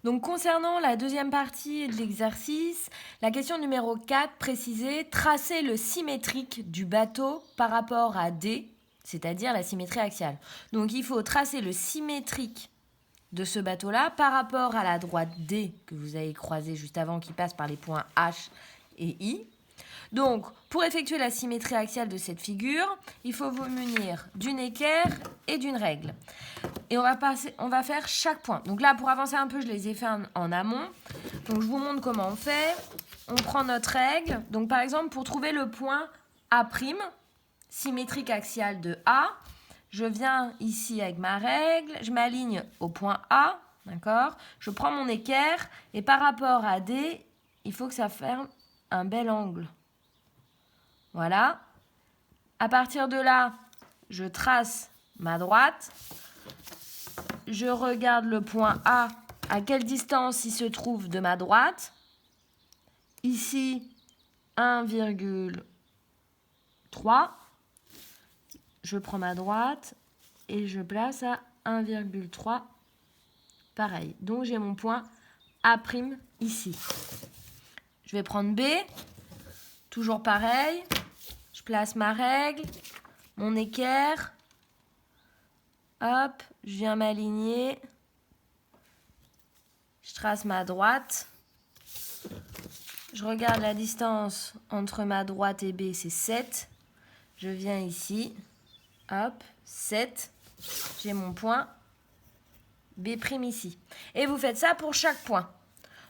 Donc concernant la deuxième partie de l'exercice, la question numéro 4 précisait tracer le symétrique du bateau par rapport à D, c'est-à-dire la symétrie axiale. Donc il faut tracer le symétrique de ce bateau-là par rapport à la droite D que vous avez croisée juste avant qui passe par les points H et I. Donc, pour effectuer la symétrie axiale de cette figure, il faut vous munir d'une équerre et d'une règle. Et on va faire chaque point. Donc là, pour avancer un peu, je les ai fait en amont. Donc je vous montre comment on fait. On prend notre règle. Donc par exemple, pour trouver le point A', symétrique axiale de A, je viens ici avec ma règle, je m'aligne au point A, d'accord? Je prends mon équerre et par rapport à D, il faut que ça forme un bel angle. Voilà. À partir de là, je trace ma droite. Je regarde le point A, à quelle distance il se trouve de ma droite. Ici, 1,3. Je prends ma droite et je place à 1,3. Pareil. Donc, j'ai mon point A' ici. Je vais prendre B. Toujours pareil. Je place ma règle, mon équerre. Hop, je viens m'aligner. Je trace ma droite. Je regarde la distance entre ma droite et B, c'est 7. Je viens ici. Hop, 7. J'ai mon point B' ici. Et vous faites ça pour chaque point.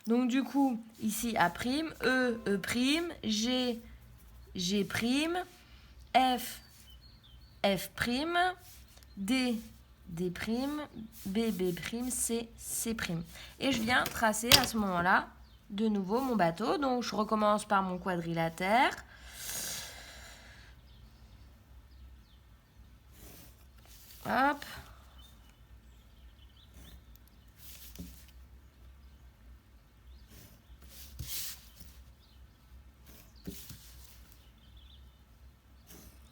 Donc du coup, ici A', E, E', G, G', F, F', D, D', B, B', C, C'. Et je viens tracer à ce moment-là de nouveau mon bateau. Donc je recommence par mon quadrilatère. Hop.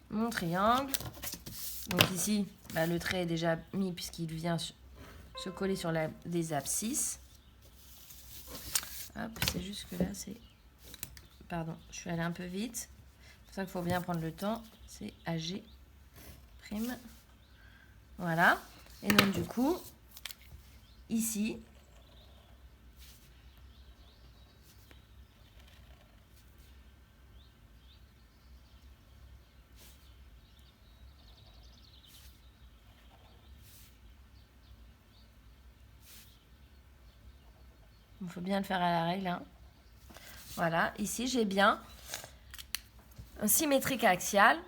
Mon triangle. Donc ici, le trait est déjà mis puisqu'il vient se coller sur les abscisses. Hop, c'est juste que là, c'est... Pardon, je suis allée un peu vite. C'est pour ça qu'il faut bien prendre le temps. C'est AG'. Voilà. Et donc du coup, ici, il faut bien le faire à la règle. Hein. Voilà, ici j'ai bien un symétrique axial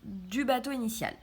du bateau initial.